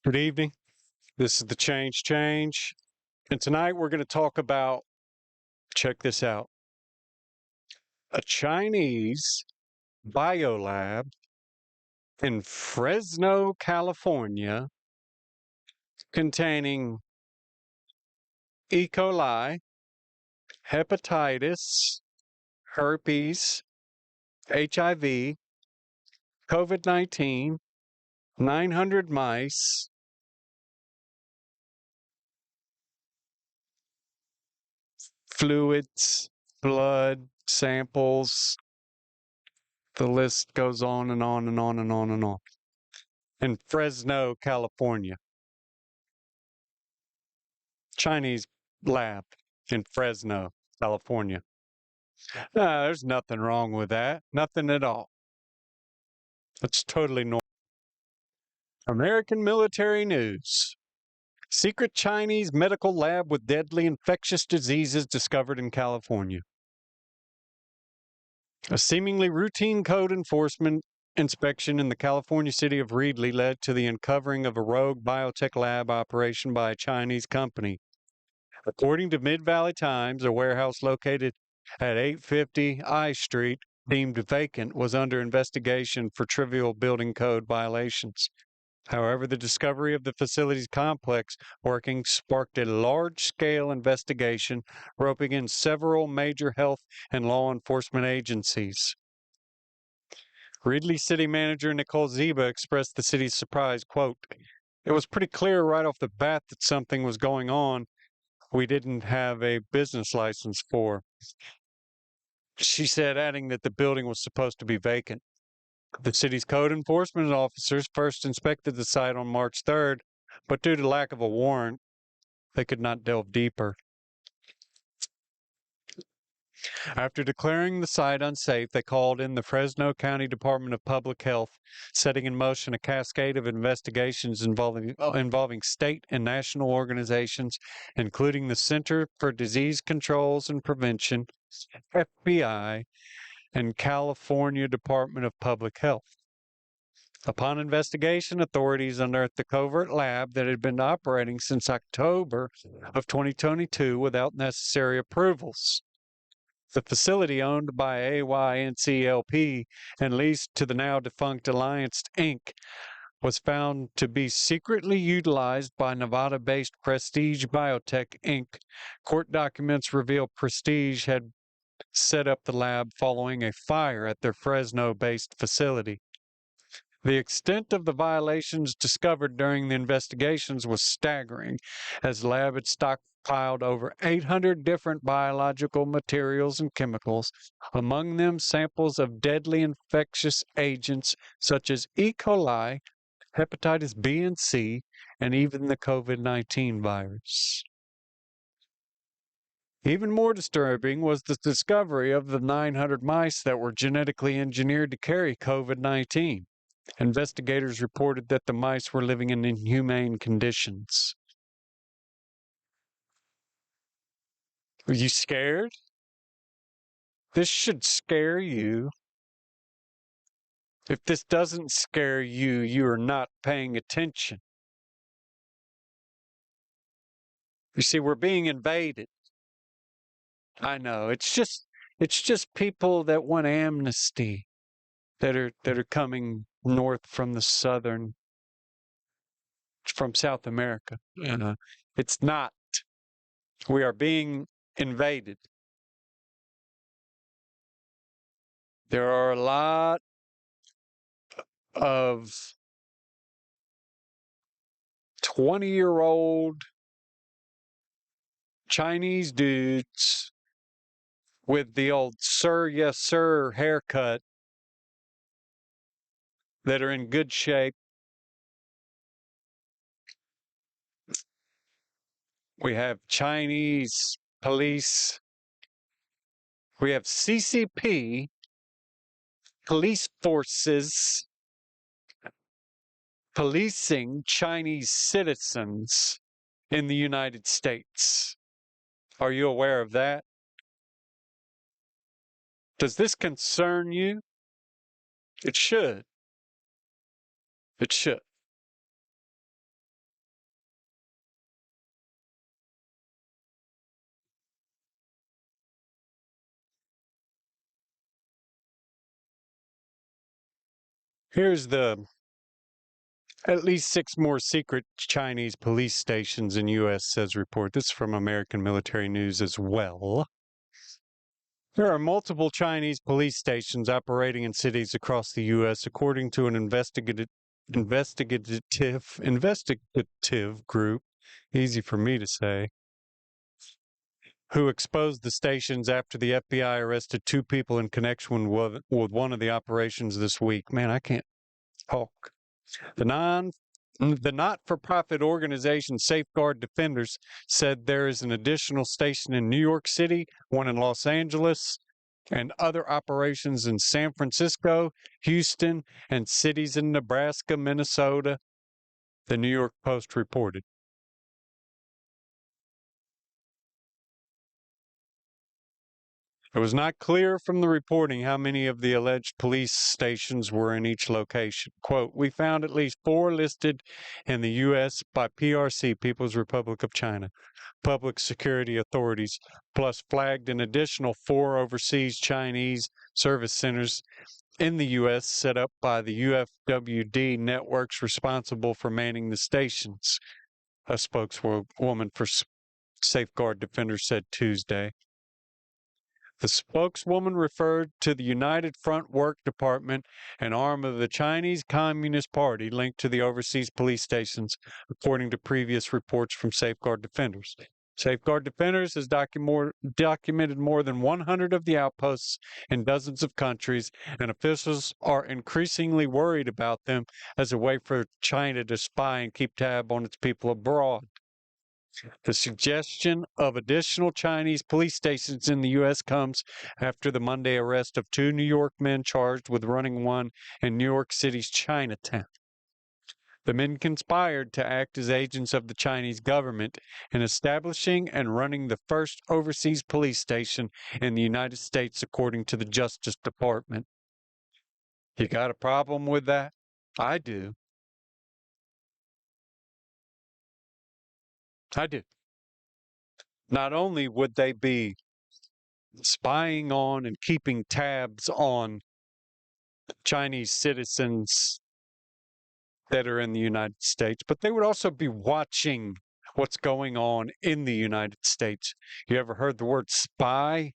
Good evening. This is the Change. And tonight we're going to talk about, check this out, a Chinese biolab in Fresno, California, containing E-Coli, hepatitis, herpes, HIV, COVID-19, 900 mice, fluids, blood, samples. The list goes on and on and on and on and on. In Fresno, California. Chinese lab in Fresno, California. There's nothing wrong with that. Nothing at all. That's totally normal. American military news. Secret Chinese medical lab with deadly infectious diseases discovered in California. A seemingly routine code enforcement inspection in the California city of Reedley led to the uncovering of a rogue biotech-lab operation by a Chinese company. According to Mid-Valley Times, a warehouse located at 850 I Street, deemed vacant, was under investigation for trivial building code violations. However, the discovery of the facility's complex working sparked a large-scale investigation, roping in several major health and law enforcement agencies. Reedley City Manager Nicole Ziba expressed the city's surprise, quote, "It was pretty clear right off the bat that something was going on we didn't have a business license for," she said, adding that the building was supposed to be vacant. The city's code enforcement officers first inspected the site on March 3rd, but due to lack of a warrant, they could not delve deeper. After declaring the site unsafe, they called in the Fresno County Department of Public Health, setting in motion a cascade of investigations involving state and national organizations, including the Center for Disease Controls and Prevention, FBI, and California Department of Public Health. Upon investigation, authorities unearthed the covert lab that had been operating since October of 2022 without necessary approvals. The facility, owned by AYNCLP and leased to the now defunct Alliance Inc., was found to be secretly utilized by Nevada-based Prestige Biotech Inc. Court documents reveal Prestige had set up the lab following a fire at their Fresno-based facility. The extent of the violations discovered during the investigations was staggering, as the lab had stockpiled over 800 different biological materials and chemicals, among them samples of deadly infectious agents such as E. coli, hepatitis B and C, and even the COVID-19 virus. Even more disturbing was the discovery of the 900 mice that were genetically engineered to carry COVID-19. Investigators reported that the mice were living in inhumane conditions. Are you scared? This should scare you. If this doesn't scare you, you are not paying attention. You see, we're being invaded. I know. It's just people that want amnesty that are coming north from the from South America. It's not. We are being invaded. There are a lot of 20-year-old Chinese dudes with the old "sir, yes, sir" haircut that are in good shape. We have Chinese police. We have CCP, police forces, policing Chinese citizens in the United States. Are you aware of that? Does this concern you? It should. It should. Here's the at least 6 more secret Chinese police stations in U.S., says report. This is from American Military News as well. There are multiple Chinese police stations operating in cities across the U.S., according to an investigative group, easy for me to say, who exposed the stations after the FBI arrested 2 people in connection with one of the operations this week. Man, I can't talk. The not-for-profit organization Safeguard Defenders said there is an additional station in New York City, one in Los Angeles, and other operations in San Francisco, Houston, and cities in Nebraska, Minnesota, the New York Post reported. It was not clear from the reporting how many of the alleged police stations were in each location. Quote, we found at least 4 listed in the U.S. by PRC, People's Republic of China, public security authorities, plus flagged an additional 4 overseas Chinese service centers in the U.S. set up by the UFWD networks responsible for manning the stations, a spokeswoman for Safeguard Defenders said Tuesday. The spokeswoman referred to the United Front Work Department, an arm of the Chinese Communist Party linked to the overseas police stations, according to previous reports from Safeguard Defenders. Safeguard Defenders has documented more than 100 of the outposts in dozens of countries, and officials are increasingly worried about them as a way for China to spy and keep tab on its people abroad. The suggestion of additional Chinese police stations in the U.S. comes after the Monday arrest of 2 New York men charged with running one in New York City's Chinatown. The men conspired to act as agents of the Chinese government in establishing and running the first overseas police station in the United States, according to the Justice Department. You got a problem with that? I do. I do. Not only would they be spying on and keeping tabs on Chinese citizens that are in the United States, but they would also be watching what's going on in the United States. You ever heard the word spy?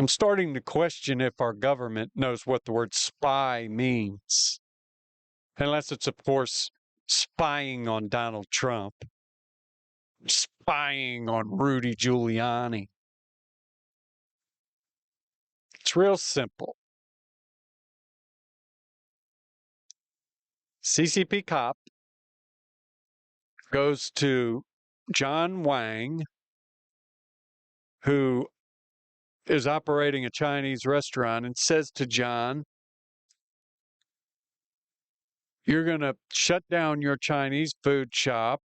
I'm starting to question if our government knows what the word spy means. Unless it's, of course, spying on Donald Trump, spying on Rudy Giuliani. It's real simple. CCP cop goes to John Wang, who is operating a Chinese restaurant, and says to John, you're going to shut down your Chinese food shop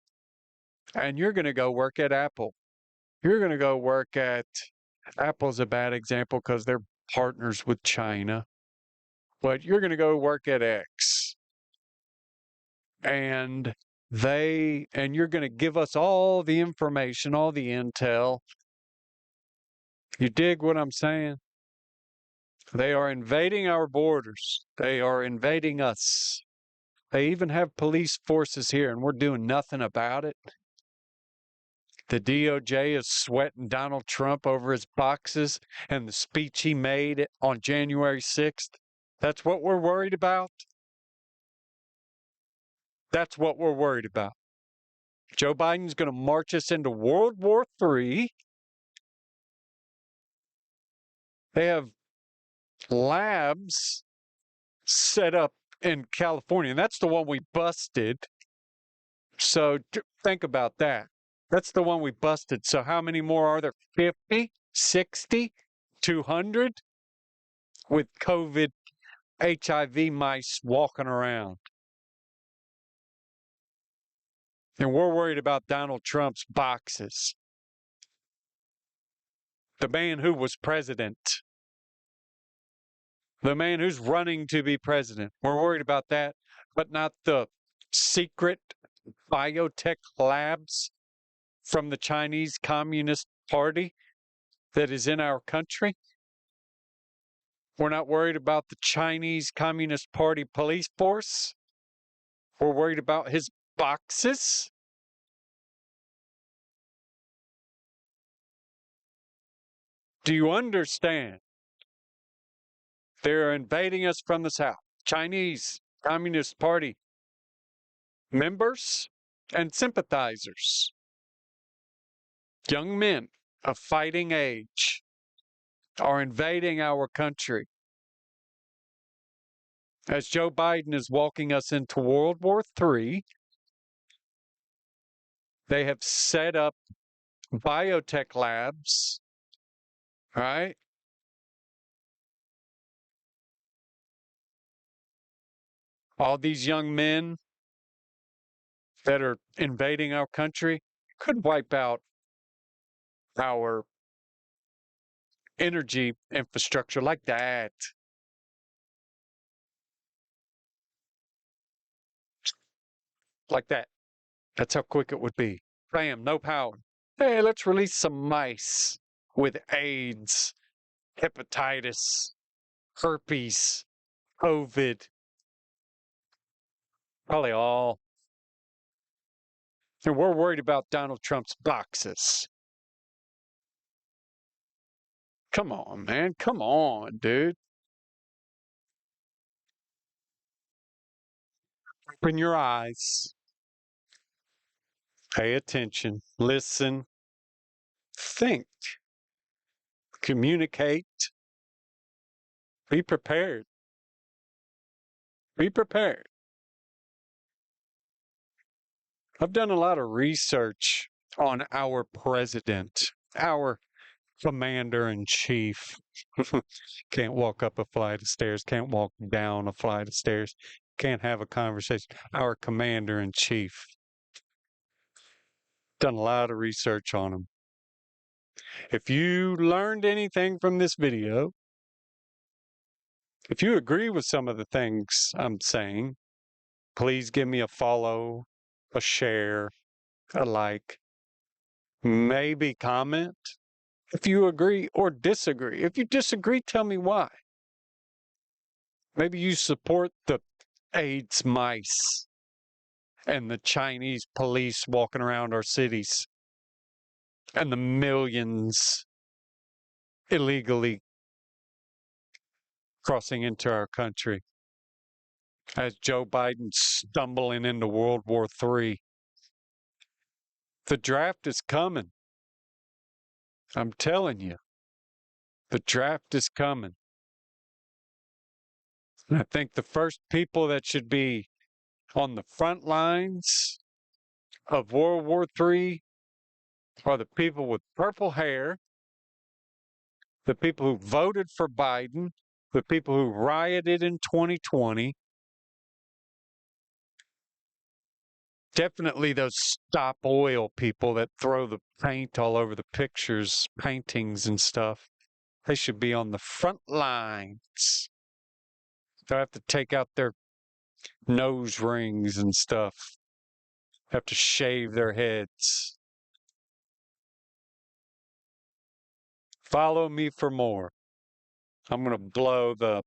and you're going to go work at Apple. You're going to go work at Apple's a bad example because they're partners with China, but you're going to go work at X. And you're going to give us all the information, all the intel. You dig what I'm saying? They are invading our borders. They are invading us. They even have police forces here, and we're doing nothing about it. The DOJ is sweating Donald Trump over his boxes and the speech he made on January 6th. That's what we're worried about. That's what we're worried about. Joe Biden's going to march us into World War III. They have labs set up in California, and that's the one we busted. So think about that. That's the one we busted. So how many more are there? 50, 60, 200 with COVID HIV mice walking around. And we're worried about Donald Trump's boxes. The man who was president. The man who's running to be president. We're worried about that, but not the secret biotech-labs from the Chinese Communist Party that is in our country. We're not worried about the Chinese Communist Party police force. We're worried about his boxes. Do you understand? They're invading us from the south. Chinese Communist Party members and sympathizers, young men of fighting age, are invading our country. As Joe Biden is walking us into World War III, they have set up biotech labs, right? All these young men that are invading our country could wipe out our energy infrastructure like that. Like that. That's how quick it would be. Bam, no power. Hey, let's release some mice with AIDS, hepatitis, herpes, COVID, probably all. And we're worried about Donald Trump's boxes. Come on, man. Come on, dude. Open your eyes. Pay attention. Listen. Think. Communicate. Be prepared. Be prepared. I've done a lot of research on our president, our commander in chief. Can't walk up a flight of stairs, can't walk down a flight of stairs, can't have a conversation. Our commander in chief. Done a lot of research on him. If you learned anything from this video, if you agree with some of the things I'm saying, please give me a follow, a share, a like, maybe comment if you agree or disagree. If you disagree, tell me why. Maybe you support the AIDS mice and the Chinese police walking around our cities and the millions illegally crossing into our country as Joe Biden's stumbling into World War III. The draft is coming. I'm telling you, the draft is coming. And I think the first people that should be on the front lines of World War III are the people with purple hair, the people who voted for Biden, the people who rioted in 2020. Definitely those Stop Oil people that throw the paint all over the pictures, paintings and stuff. They should be on the front lines. They'll have to take out their nose rings and stuff. Have to shave their heads. Follow me for more. I'm going to blow the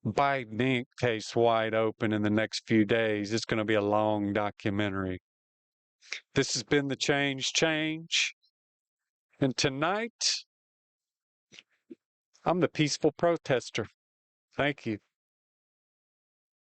Biden Inc. case wide open in the next few days. It's going to be a long documentary. This has been the Change. And tonight, I'm the peaceful protester. Thank you.